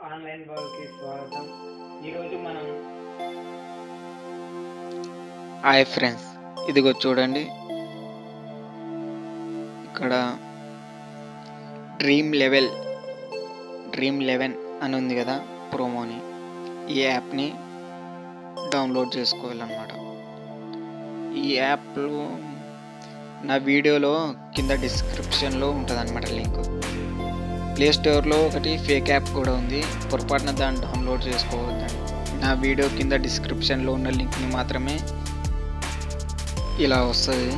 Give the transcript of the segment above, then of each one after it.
Online వాళ్ళకి స్వాగతం. ఈరోజు మనం హాయ్ ఫ్రెండ్స్, ఇదిగో చూడండి. ఇక్కడ డ్రీమ్ లెవెన్ అని ఉంది కదా, ప్రోమోని. ఈ యాప్ని డౌన్లోడ్ చేసుకోవాలన్నమాట. ఈ యాప్లో నా వీడియోలో కింద డిస్క్రిప్షన్లో ఉంటుంది అన్నమాట లింక్. ప్లే స్టోర్లో ఒకటి ఫేక్ యాప్ కూడా ఉంది, పొరపాటున దాన్ని డౌన్లోడ్ చేసుకోవద్దండి. నా వీడియో కింద డిస్క్రిప్షన్లో ఉన్న లింక్ని మాత్రమే ఇలా వస్తుంది.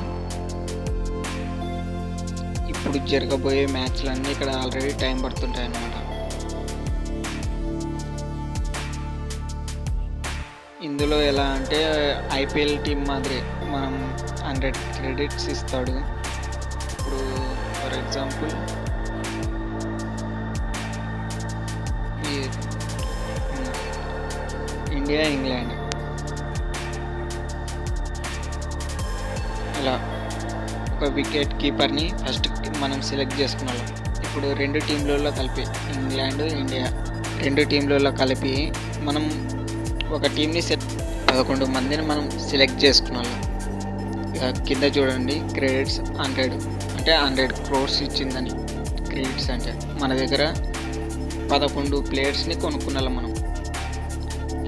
ఇప్పుడు జరగబోయే మ్యాచ్లన్నీ ఇక్కడ ఆల్రెడీ టైం పడుతుంటాయి అన్నమాట. ఇందులో ఎలా అంటే ఐపీఎల్ టీం మాదిరి మనం 100 క్రెడిట్స్ ఇస్తాడు. ఇప్పుడు ఫర్ ఎగ్జాంపుల్ ఇండియా ఇంగ్లాండ్, ఇలా ఒక వికెట్ కీపర్ని ఫస్ట్ మనం సెలెక్ట్ చేసుకున్నాం. ఇప్పుడు రెండు టీంలలో కలిపి ఇంగ్లాండ్ ఇండియా రెండు టీంలలో కలిపి మనం ఒక టీంని 11 మందిని మనం సెలెక్ట్ చేసుకున్నాం. ఇక కింద చూడండి, క్రెడిట్స్ 100 అంటే 100 crores ఇచ్చిందని. క్రెడిట్స్ అంటే మన దగ్గర 11 ప్లేయర్స్ని కొనుక్కున్నాం మనం.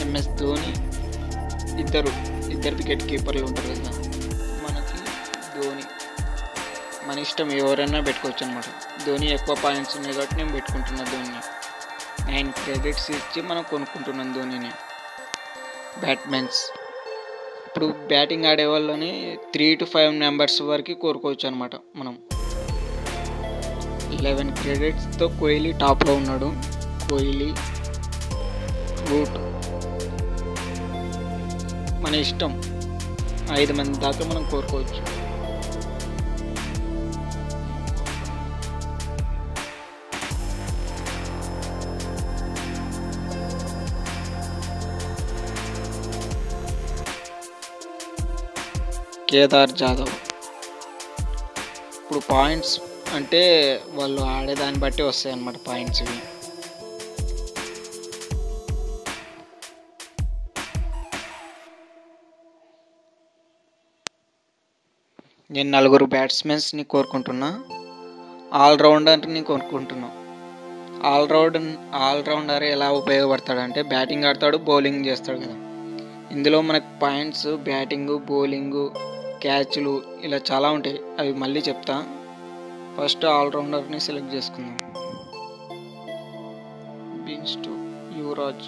ఎంఎస్ ధోని, ఇద్దరు వికెట్ కీపర్లు ఉంటారు కదా, మనకి ధోని మన ఇష్టం, ఎవరైనా పెట్టుకోవచ్చు అనమాట. ధోని ఎక్కువ పాయింట్స్ ఉన్నాయి కాబట్టి నేను పెట్టుకుంటున్నా ధోనిని. 9 క్రెడిట్స్ ఇచ్చి మనం కొనుక్కుంటున్నాం ధోనిని. బ్యాట్మెన్స్, ఇప్పుడు బ్యాటింగ్ ఆడే వాళ్ళని 3 to 5 మెంబర్స్ వరకు కోరుకోవచ్చు అనమాట మనం. 11 క్రెడిట్స్తో కోహ్లీ టాప్లో ఉన్నాడు. కోహ్లీ, రూట్, మన ఇష్టం, 5 మంది దాకా మనం కోరుకోవచ్చు. కేదార్ జాదవ్, ఇప్పుడు పాయింట్స్ అంటే వాళ్ళు ఆడేదాన్ని బట్టి వస్తాయి అన్నమాట పాయింట్స్ ఇవి. నేను 4 బ్యాట్స్మెన్స్ని కోరుకుంటున్నా, ఆల్రౌండర్ని కోరుకుంటున్నా. ఆల్రౌండర్ ఎలా ఉపయోగపడతాడంటే బ్యాటింగ్ ఆడతాడు, బౌలింగ్ చేస్తాడు కదా. ఇందులో మనకు పాయింట్స్ బ్యాటింగు, బౌలింగు, క్యాచ్లు ఇలా చాలా ఉంటాయి. అవి మళ్ళీ చెప్తా. ఫస్ట్ ఆల్రౌండర్ని సెలెక్ట్ చేసుకుందాం. బీన్స్టో, యువరాజ్,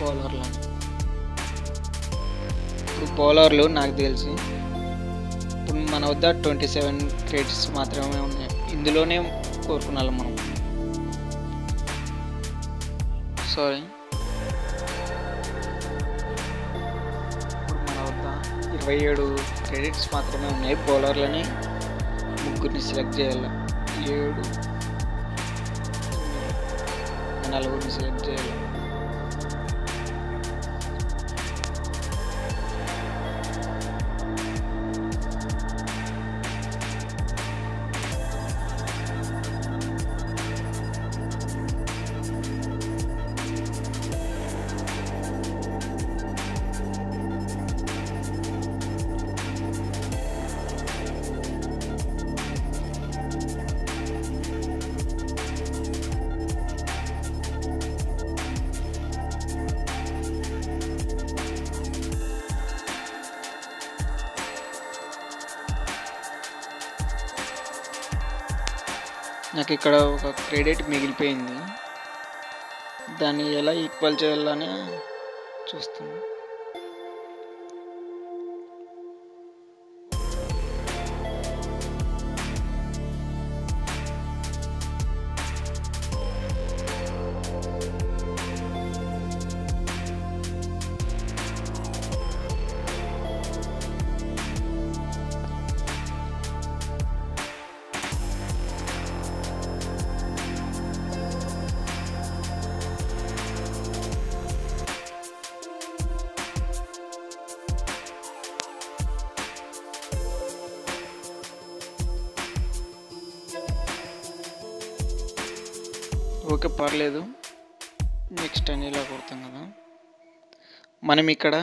బౌలర్లు. ఇప్పుడు బౌలర్లు నాకు తెలిసి ఇప్పుడు మన వద్ద 27 క్రెడిట్స్ మాత్రమే ఉన్నాయి. ఇందులోనే కోరుకున్నాం మనం. సారీ, ఇప్పుడు మన వద్ద 27 క్రెడిట్స్ మాత్రమే ఉన్నాయి. బౌలర్లని 3 సెలెక్ట్ చేయాలి. 7, 4 సెలెక్ట్ చేయాలి. నాకు ఇక్కడ ఒక క్రెడిట్ మిగిలిపోయింది, దాన్ని ఎలా ఈక్వల్ చేయాలని చూస్తున్నాను. ఓకే, పర్లేదు. నెక్స్ట్ అని ఇలా కొడతాం కదా. మనం ఇక్కడ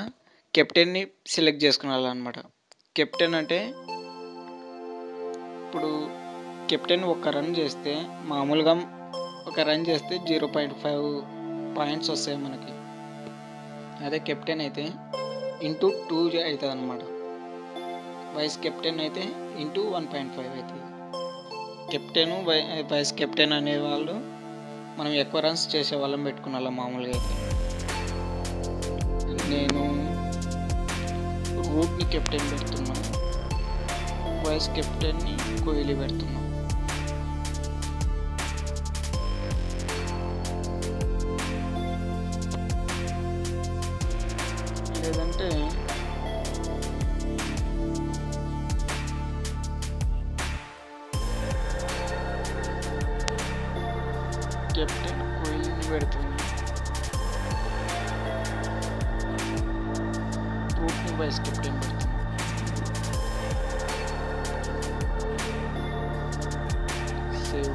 కెప్టెన్ని సెలెక్ట్ చేసుకున్నాలన్నమాట. కెప్టెన్ అంటే ఇప్పుడు కెప్టెన్ ఒక రన్ చేస్తే మామూలుగా ఒక రన్ చేస్తే 0.5 పాయింట్స్ వస్తాయి మనకి. అదే కెప్టెన్ అయితే ఇంటూ 2 అవుతుంది అనమాట. వైస్ కెప్టెన్ అయితే ఇంటూ 1.5 అవుతుంది. కెప్టెన్ వైస్ కెప్టెన్ అనేవాళ్ళు మనం ఎక్కువ రన్స్ చేసే వాళ్ళం పెట్టుకున్నాం మామూలుగా అయితే. నేను రూట్ని కెప్టెన్ పెడుతున్నాను, వైస్ కెప్టెన్ని కోహ్లీ పెడుతున్నాను. లేదంటే కెప్టెన్ కోహ్లీని పెడుతుంది, రూట్ని వైస్ కెప్టెన్ పెడుతుంది. సేవ్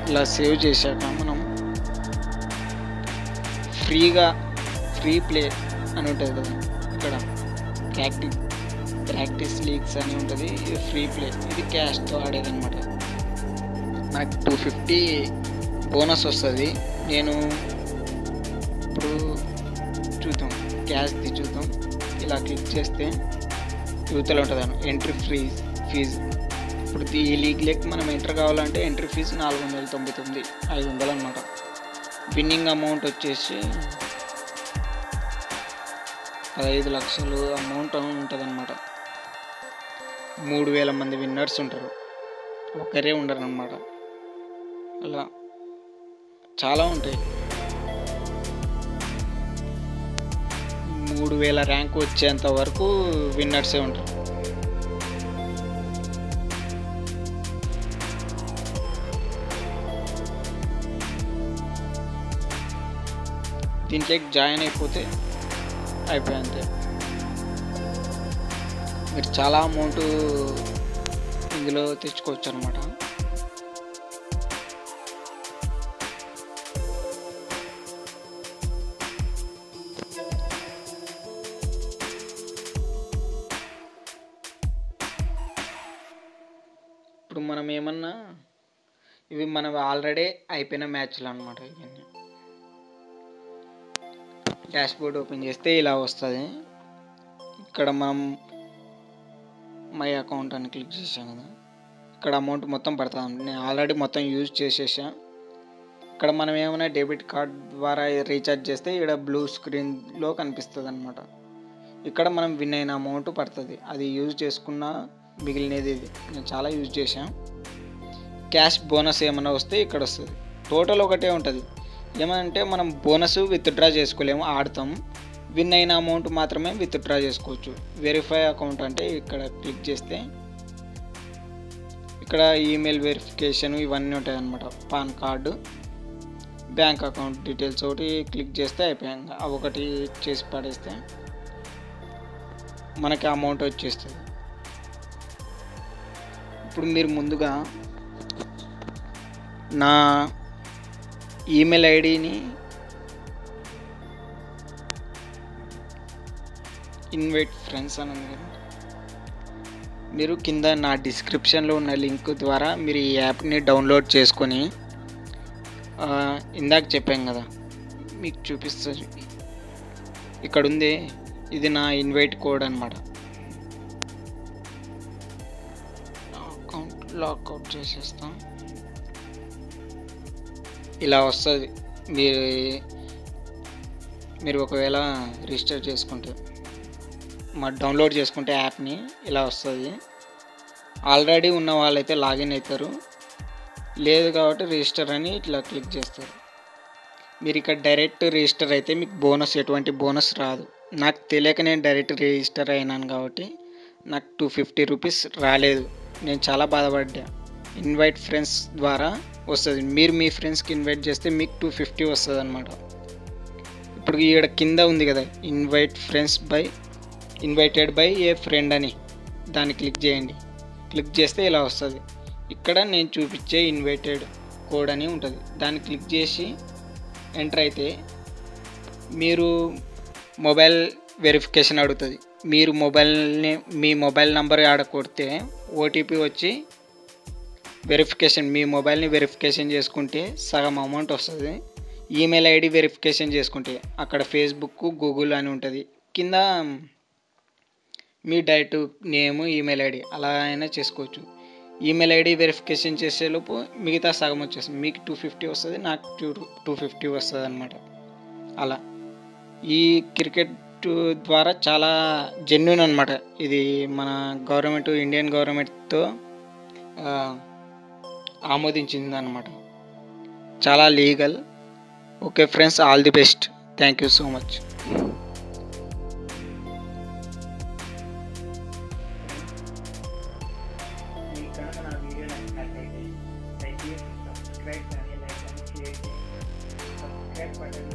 ఇలా సేవ్ చేశాక మనం ఫ్రీ ప్లే అని ఉంటుంది కదా, ఇక్కడ ప్రాక్టీస్ లీగ్స్ అని ఉంటుంది. ఇది ఫ్రీ ప్లే, ఇది క్యాష్తో ఆడేది అనమాట. నాకు 250 బోనస్ వస్తుంది. నేను ఇప్పుడు చూద్దాం, క్యాష్ది చూద్దాం. ఇలా క్లిక్ చేస్తే యూతలో ఉంటుంది ఎంట్రీ ఫీజు. ఇప్పుడు ఈ లీగ్లోకి మనం ఎంటర్ కావాలంటే ఎంట్రీ ఫీజు 499, 500 అనమాట. విన్నింగ్ అమౌంట్ వచ్చేసి 15 లక్షలు అమౌంట్ ఉంటుంది అనమాట. 3000 మంది విన్నర్స్ ఉంటారు, ఒకరే ఉండరు అనమాట. అలా చాలా ఉంటాయి. 3000 ర్యాంక్ వచ్చేంత వరకు విన్నర్సే ఉంటారు. దీంట్లోకి జాయిన్ అయిపోతే అయిపోయింది. మీరు చాలా అమౌంట్ ఇందులో తెచ్చుకోవచ్చు అనమాట. ఇప్పుడు మనం ఏమన్నా ఇవి మనవి ఆల్రెడీ అయిపోయిన మ్యాచ్లు అనమాట. ఇవన్నీ డాష్ బోర్డ్ ఓపెన్ చేస్తే ఇలా వస్తుంది. ఇక్కడ మనం మై అకౌంట్ అని క్లిక్ చేసాం కదా, ఇక్కడ అమౌంట్ మొత్తం పడుతుంది. నేను ఆల్రెడీ మొత్తం యూజ్ చేసేసా. ఇక్కడ మనం ఏమైనా డెబిట్ కార్డ్ ద్వారా రీఛార్జ్ చేస్తే ఇక్కడ బ్లూ స్క్రీన్లో కనిపిస్తుంది అనమాట. ఇక్కడ మనం విన్ అయిన అమౌంట్ పడుతుంది. అది యూజ్ చేసుకున్న మిగిలినది ఇది నేను చాలా యూజ్ చేసాం. క్యాష్ బోనస్ ఏమైనా వస్తే ఇక్కడ వస్తుంది. టోటల్ ఒకటే ఉంటుంది. ఏమంటే మనం బోనస్ విత్డ్రా చేసుకోలేము, ఆడతాం. విన్ అయిన అమౌంట్ మాత్రమే విత్డ్రా చేసుకోవచ్చు. వెరిఫై అకౌంట్ అంటే ఇక్కడ క్లిక్ చేస్తే ఇక్కడ ఈమెయిల్ వెరిఫికేషన్ ఇవన్నీ ఉంటాయి అన్నమాట. Pan card, bank account details ఒకటి క్లిక్ చేస్తే అయిపోయింది. అవి ఒకటి చేసి పడేస్తే మనకి అమౌంట్ వచ్చేస్తుంది. ఇప్పుడు మీరు ముందుగా నా ఈమెయిల్ ఐడిని ఇన్వైట్ ఫ్రెండ్స్ అని ఉంది కదా, మీరు కింద నా డిస్క్రిప్షన్లో ఉన్న లింక్ ద్వారా మీరు ఈ యాప్ని డౌన్లోడ్ చేసుకొని ఇందాక చెప్పాం కదా మీకు చూపిస్తుంది. ఇక్కడ ఉంది, ఇది నా ఇన్వైట్ కోడ్ అనమాట. అకౌంట్ లాక్అవుట్ చేసేస్తాం. ఇలా వస్తుంది. మీరు ఒకవేళ రిజిస్టర్ చేసుకుంటే డౌన్లోడ్ చేసుకుంటే యాప్ని ఇలా వస్తుంది. ఆల్రెడీ ఉన్న వాళ్ళైతే లాగిన్ అవుతారు, లేదు కాబట్టి రిజిస్టర్ అని ఇట్లా క్లిక్ చేస్తారు. మీరు ఇక్కడ డైరెక్ట్ రిజిస్టర్ అయితే మీకు బోనస్ ఎటువంటి బోనస్ రాదు. నాకు తెలియక నేను డైరెక్ట్ రిజిస్టర్ అయినాను కాబట్టి నాకు 250 రూపీస్ రాలేదు. నేను చాలా బాధపడ్డా. ఇన్వైట్ ఫ్రెండ్స్ ద్వారా వస్తుంది. మీరు మీ ఫ్రెండ్స్కి ఇన్వైట్ చేస్తే మీకు 250 వస్తుంది అనమాట. ఇప్పుడు ఇక్కడ కింద ఉంది కదా ఇన్వైటెడ్ బై ఏ ఫ్రెండ్ అని, దాన్ని క్లిక్ చేయండి. క్లిక్ చేస్తే ఇలా వస్తుంది. ఇక్కడ నేను చూపించే ఇన్వైటెడ్ కోడ్ అని ఉంటుంది. దాన్ని క్లిక్ చేసి ఎంటర్ అయితే మీరు మొబైల్ వెరిఫికేషన్ అడుగుతుంది. మీరు మీ మొబైల్ నెంబర్ ఆడ కొడితే ఓటీపీ వచ్చి మీ మొబైల్ని వెరిఫికేషన్ చేసుకుంటే సగం అమౌంట్ వస్తుంది. ఈమెయిల్ ఐడి వెరిఫికేషన్ చేసుకుంటే అక్కడ ఫేస్బుక్, గూగుల్ అని ఉంటుంది. కింద మీ డైరెక్ట్ నేమ్, ఈమెయిల్ ఐడి అలా అయినా చేసుకోవచ్చు. ఈమెయిల్ ఐడి వెరిఫికేషన్ చేసేలోపు మిగతా సగం వచ్చేస్తుంది. మీకు 250 వస్తుంది, నాకు 250 వస్తుంది అనమాట. అలా ఈ క్రికెట్ ద్వారా చాలా జెన్యూన్ అనమాట. ఇది మన గవర్నమెంట్, ఇండియన్ గవర్నమెంట్తో ఆమోదించింది అనమాట. చాలా legal. Okay friends, all the best. Thank you so much. మీకు కనుక నా వీడియో నచ్చినట్లయితే దయచేసి సబ్స్క్రైబ్ కానీ లైక్ కానీ షేర్ చేయండి. Subscribe button